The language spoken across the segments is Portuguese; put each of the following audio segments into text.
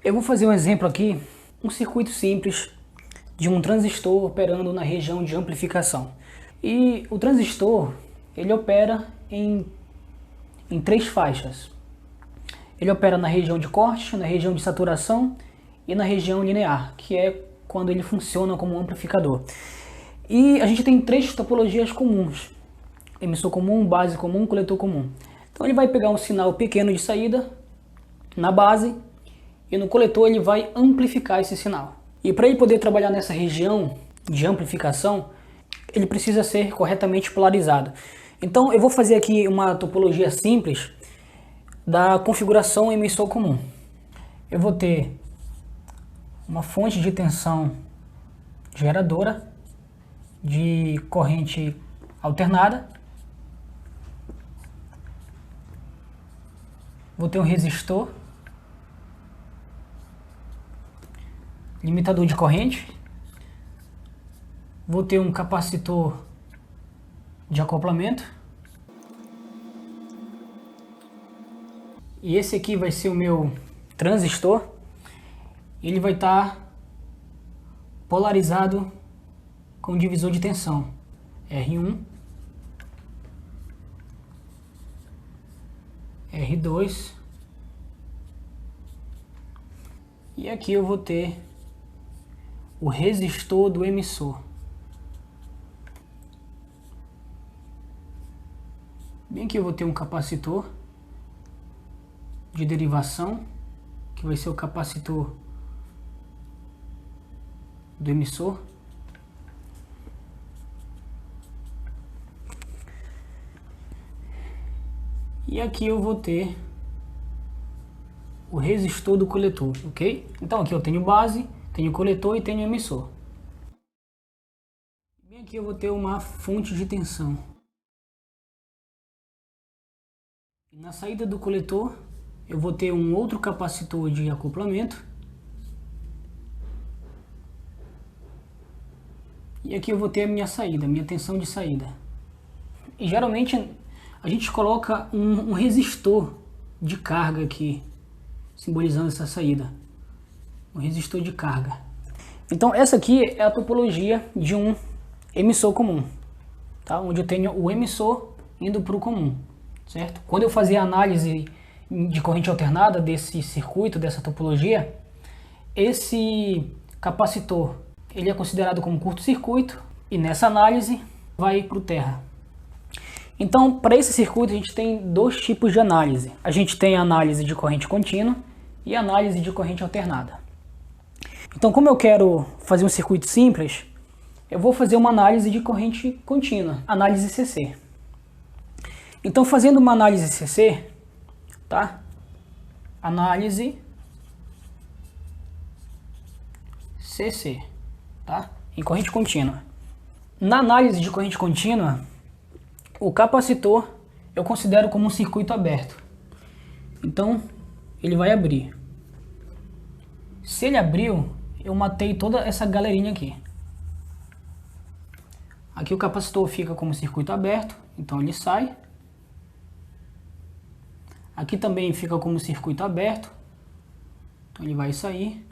Eu vou fazer um exemplo aqui, um circuito simples de um transistor operando na região de amplificação. E o transistor, ele opera em três faixas. Ele opera na região de corte, na região de saturação e na região linear, que é quando ele funciona como um amplificador. E a gente tem três topologias comuns: emissor comum, base comum, coletor comum. Então ele vai pegar um sinal pequeno de saída na base e no coletor ele vai amplificar esse sinal. E para ele poder trabalhar nessa região de amplificação, ele precisa ser corretamente polarizado. Então eu vou fazer aqui uma topologia simples da configuração emissor comum. Eu vou ter uma fonte de tensão geradora de corrente alternada. Vou ter um resistor, limitador de corrente. Vou ter um capacitor de acoplamento. E esse aqui vai ser o meu transistor. Ele vai estar polarizado com divisor de tensão R1, R2, e aqui eu vou ter o resistor do emissor. Bem aqui eu vou ter um capacitor de derivação, que vai ser o capacitor do emissor. E aqui eu vou ter o resistor do coletor, ok? Então aqui eu tenho base, tenho coletor e tenho emissor. Bem aqui eu vou ter uma fonte de tensão. E na saída do coletor eu vou ter um outro capacitor de acoplamento. E aqui eu vou ter a minha saída, minha tensão de saída. E geralmente a gente coloca um resistor de carga aqui, simbolizando essa saída. Um resistor de carga. Então essa aqui é a topologia de um emissor comum, tá? Onde eu tenho o emissor indo para o comum, certo? Quando eu fazia a análise de corrente alternada desse circuito, dessa topologia, esse capacitor ele é considerado como curto-circuito e nessa análise vai para o terra. Então, para esse circuito a gente tem dois tipos de análise. A gente tem a análise de corrente contínua e a análise de corrente alternada. Então, como eu quero fazer um circuito simples, eu vou fazer uma análise de corrente contínua, análise CC. Então, fazendo uma análise CC, tá? Análise CC, tá? Em corrente contínua. Na análise de corrente contínua, o capacitor eu considero como um circuito aberto. Então, ele vai abrir. Se ele abriu, eu matei toda essa galerinha aqui. Aqui o capacitor fica como circuito aberto, então ele sai. Aqui também fica como circuito aberto, então ele vai sair.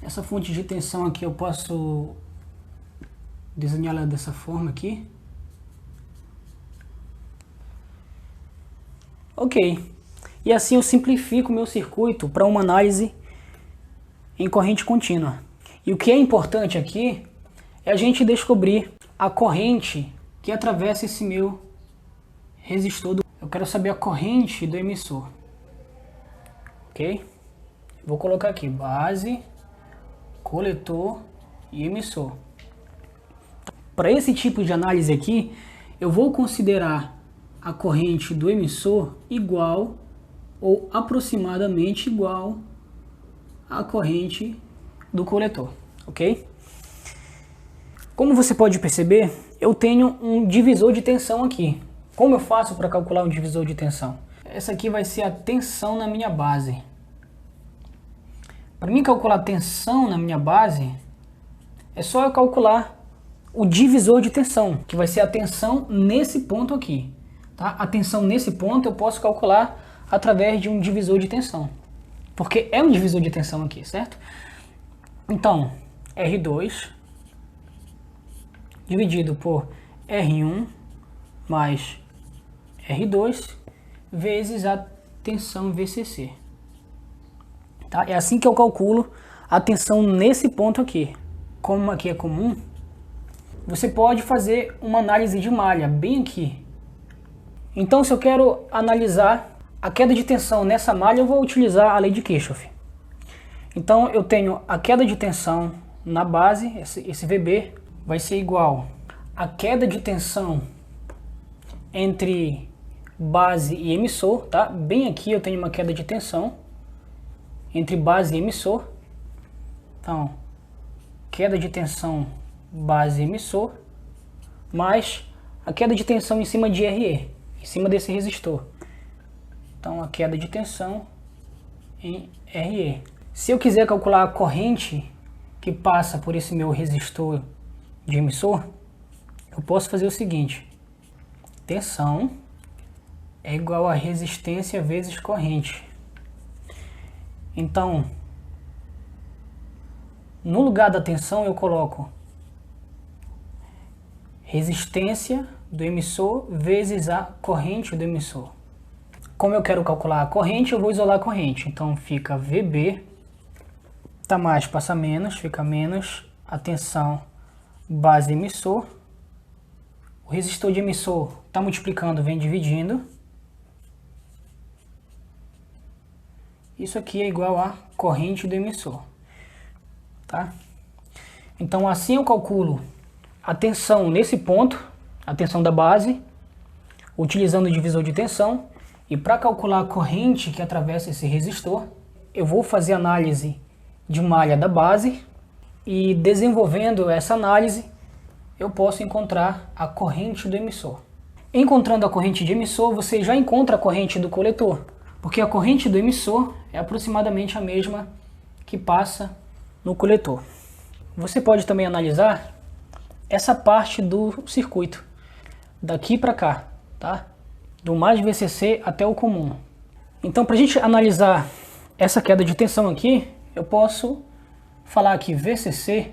Essa fonte de tensão aqui eu posso desenhar ela dessa forma aqui. Ok. E assim eu simplifico o meu circuito para uma análise em corrente contínua. E o que é importante aqui é a gente descobrir a corrente que atravessa esse meu resistor. Eu quero saber a corrente do emissor. Ok? Vou colocar aqui base, coletor e emissor. Para esse tipo de análise aqui, eu vou considerar a corrente do emissor igual ou aproximadamente igual à corrente do coletor, ok? Como você pode perceber, eu tenho um divisor de tensão aqui. Como eu faço para calcular um divisor de tensão? Essa aqui vai ser a tensão na minha base. Para mim calcular tensão na minha base, é só eu calcular o divisor de tensão, que vai ser a tensão nesse ponto aqui. Tá? A tensão nesse ponto eu posso calcular através de um divisor de tensão, porque é um divisor de tensão aqui, certo? Então, R2 dividido por R1 mais R2 vezes a tensão VCC. Tá? É assim que eu calculo a tensão nesse ponto aqui. Como aqui é comum, você pode fazer uma análise de malha bem aqui. Então, se eu quero analisar a queda de tensão nessa malha, eu vou utilizar a lei de Kirchhoff. Então, eu tenho a queda de tensão na base, esse VB, vai ser igual a queda de tensão entre base e emissor, tá? Bem aqui eu tenho uma queda de tensão entre base e emissor. Então, queda de tensão base e emissor, mais a queda de tensão em cima de RE, em cima desse resistor. Então, a queda de tensão em RE. Se eu quiser calcular a corrente que passa por esse meu resistor de emissor, eu posso fazer o seguinte: tensão é igual a resistência vezes corrente. Então, no lugar da tensão eu coloco resistência do emissor vezes a corrente do emissor. Como eu quero calcular a corrente, eu vou isolar a corrente. Então fica VB, tá mais, passa menos, fica menos a tensão base emissor. O resistor de emissor está multiplicando, vem dividindo. Isso aqui é igual a corrente do emissor. Tá? Então assim eu calculo a tensão nesse ponto, a tensão da base, utilizando o divisor de tensão. E para calcular a corrente que atravessa esse resistor, eu vou fazer análise de malha da base e, desenvolvendo essa análise, eu posso encontrar a corrente do emissor. Encontrando a corrente de emissor, você já encontra a corrente do coletor, porque a corrente do emissor é aproximadamente a mesma que passa no coletor. Você pode também analisar essa parte do circuito, daqui para cá, tá? Do mais VCC até o comum. Então, para a gente analisar essa queda de tensão aqui, eu posso falar que VCC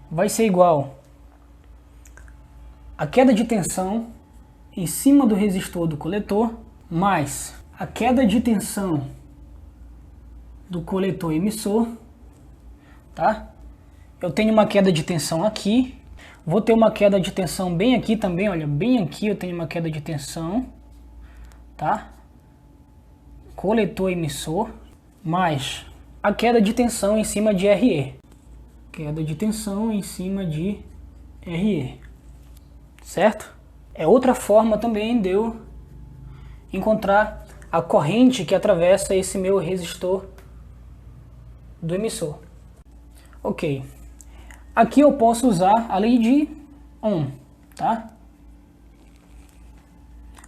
vai ser igual a queda de tensão em cima do resistor do coletor, mais a queda de tensão do coletor emissor, tá? Eu tenho uma queda de tensão aqui, vou ter uma queda de tensão bem aqui também, olha, bem aqui eu tenho uma queda de tensão, tá? Coletor emissor, mais a queda de tensão em cima de RE. Queda de tensão em cima de RE, certo? É outra forma também de eu encontrar a corrente que atravessa esse meu resistor do emissor. Ok. Aqui eu posso usar a lei de Ohm, tá?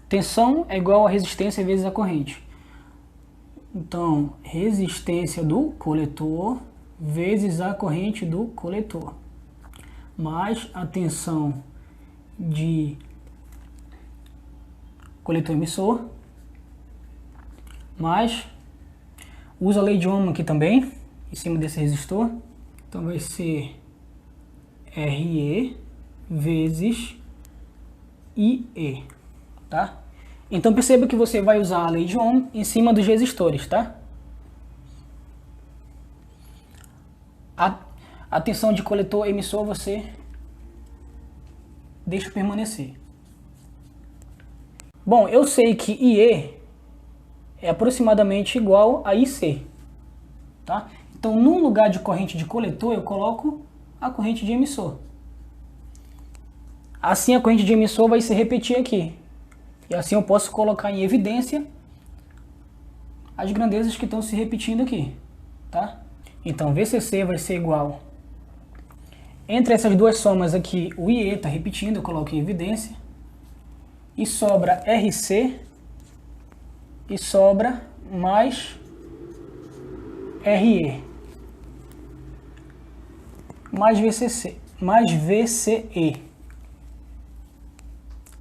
Tensão é igual a resistência vezes a corrente. Então, resistência do coletor vezes a corrente do coletor, mais a tensão de coletor emissor, mais, usa a lei de Ohm aqui também, em cima desse resistor. Então vai ser RE vezes IE, tá? Então perceba que você vai usar a lei de Ohm em cima dos resistores, tá? A tensão de coletor emissor você deixa permanecer. Bom, eu sei que IE é aproximadamente igual a IC, tá? Então no lugar de corrente de coletor eu coloco a corrente de emissor. Assim a corrente de emissor vai se repetir aqui. E assim eu posso colocar em evidência as grandezas que estão se repetindo aqui, tá? Então VCC vai ser igual, entre essas duas somas aqui, o IE está repetindo, eu coloco em evidência, e sobra RC, e sobra mais RE, mais VCC, mais VCE.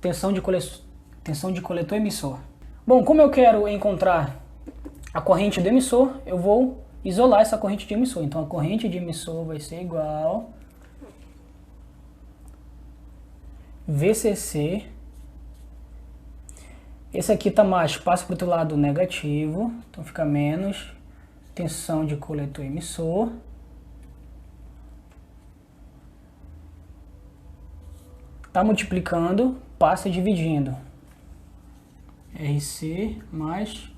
Tensão de coletor emissor. Bom, como eu quero encontrar a corrente do emissor, eu vou isolar essa corrente de emissor. Então a corrente de emissor vai ser igual VCC. Esse aqui está mais, passa para o outro lado negativo, então fica menos tensão de coletor emissor. Está multiplicando, passa dividindo. RC mais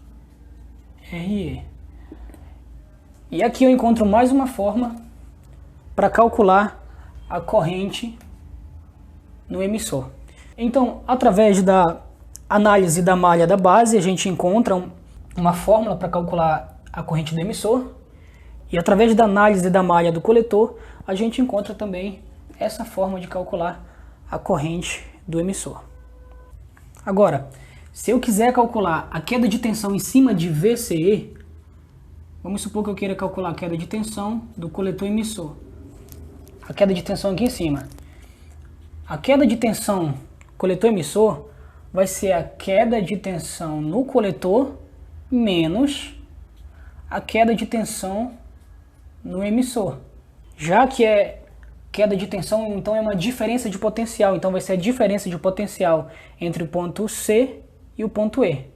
RE. E aqui eu encontro mais uma forma para calcular a corrente no emissor. Então, através da análise da malha da base, a gente encontra uma fórmula para calcular a corrente do emissor. E através da análise da malha do coletor, a gente encontra também essa forma de calcular a corrente do emissor. Agora, se eu quiser calcular a queda de tensão em cima de VCE, vamos supor que eu queira calcular a queda de tensão do coletor emissor. A queda de tensão aqui em cima. A queda de tensão coletor emissor vai ser a queda de tensão no coletor menos a queda de tensão no emissor. Já que é queda de tensão, então é uma diferença de potencial. Então vai ser a diferença de potencial entre o ponto C e o ponto E,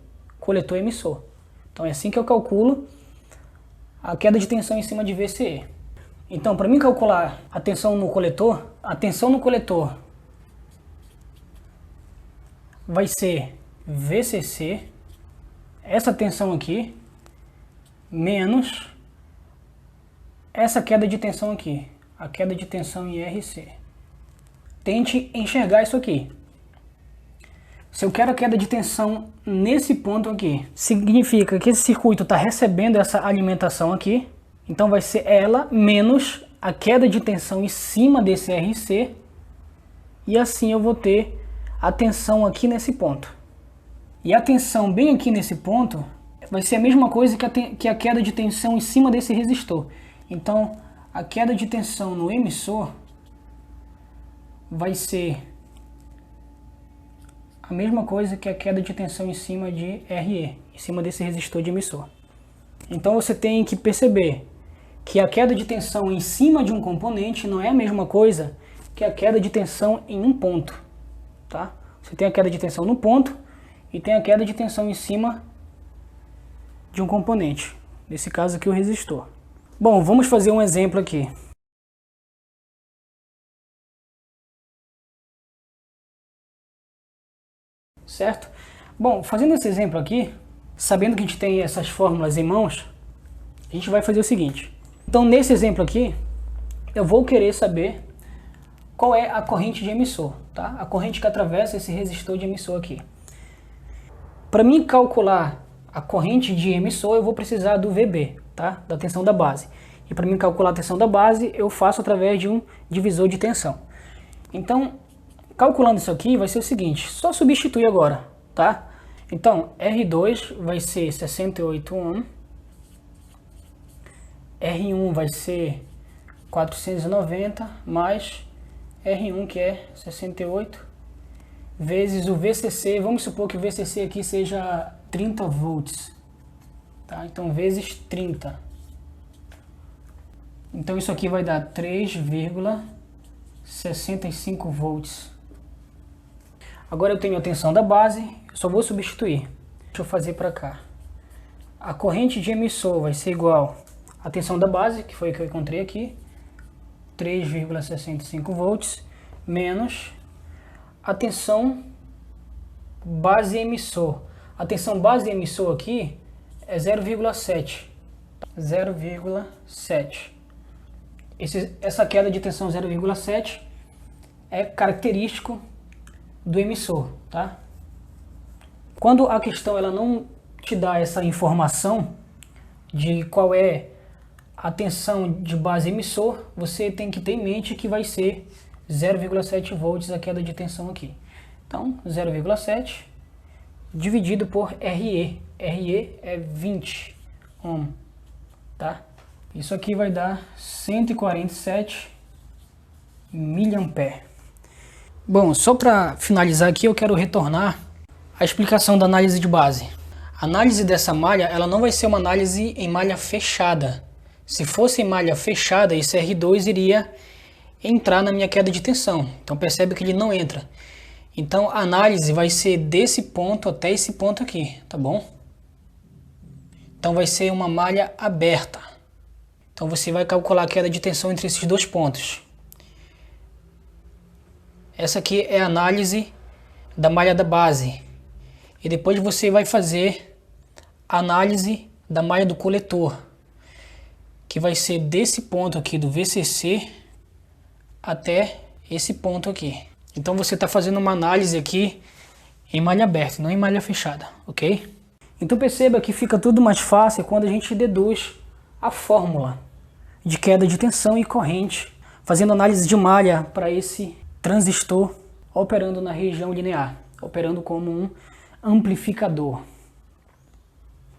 coletor emissor. Então é assim que eu calculo a queda de tensão em cima de VCE. Então, para mim calcular a tensão no coletor, vai ser VCC, essa tensão aqui, menos essa queda de tensão aqui, a queda de tensão em RC. Tente enxergar isso aqui. Se eu quero a queda de tensão nesse ponto aqui, significa que esse circuito está recebendo essa alimentação aqui, então vai ser ela menos a queda de tensão em cima desse RC, e assim eu vou ter a tensão aqui nesse ponto. E a tensão bem aqui nesse ponto vai ser a mesma coisa que a queda de tensão em cima desse resistor. Então, a queda de tensão no emissor vai ser a mesma coisa que a queda de tensão em cima de RE, em cima desse resistor de emissor. Então você tem que perceber que a queda de tensão em cima de um componente não é a mesma coisa que a queda de tensão em um ponto, tá? Você tem a queda de tensão no ponto e tem a queda de tensão em cima de um componente, nesse caso aqui o resistor. Bom, vamos fazer um exemplo aqui. Certo? Bom, fazendo esse exemplo aqui, sabendo que a gente tem essas fórmulas em mãos, a gente vai fazer o seguinte. Então, nesse exemplo aqui, eu vou querer saber qual é a corrente de emissor, tá? A corrente que atravessa esse resistor de emissor aqui. Para mim calcular a corrente de emissor, eu vou precisar do VB, tá? Da tensão da base. E para mim calcular a tensão da base, eu faço através de um divisor de tensão. Então, calculando isso aqui, vai ser o seguinte, só substituir agora, tá? Então, R2 vai ser 68 Ohm, R1 vai ser 490, mais R1 que é 68, vezes o VCC, vamos supor que o VCC aqui seja 30 volts, tá? Então, vezes 30. Então, isso aqui vai dar 3,65 volts. Agora eu tenho a tensão da base, eu só vou substituir. Deixa eu fazer para cá. A corrente de emissor vai ser igual à tensão da base, que foi o que eu encontrei aqui, 3,65 volts, menos a tensão base emissor. A tensão base emissor aqui é 0,7. 0,7. Essa queda de tensão 0,7 é característico do emissor, tá? Quando a questão ela não te dá essa informação de qual é a tensão de base emissor, você tem que ter em mente que vai ser 0,7 volts a queda de tensão aqui. Então, 0,7 dividido por RE. RE é 20 ohm, tá? Isso aqui vai dar 147,5 mA. Bom, só para finalizar aqui, eu quero retornar à explicação da análise de base. A análise dessa malha, ela não vai ser uma análise em malha fechada. Se fosse em malha fechada, esse R2 iria entrar na minha queda de tensão. Então percebe que ele não entra. Então a análise vai ser desse ponto até esse ponto aqui, tá bom? Então vai ser uma malha aberta. Então você vai calcular a queda de tensão entre esses dois pontos. Essa aqui é a análise da malha da base. E depois você vai fazer a análise da malha do coletor, que vai ser desse ponto aqui do VCC até esse ponto aqui. Então você está fazendo uma análise aqui em malha aberta, não em malha fechada, ok? Então perceba que fica tudo mais fácil quando a gente deduz a fórmula de queda de tensão e corrente, fazendo análise de malha para esse transistor operando na região linear, operando como um amplificador.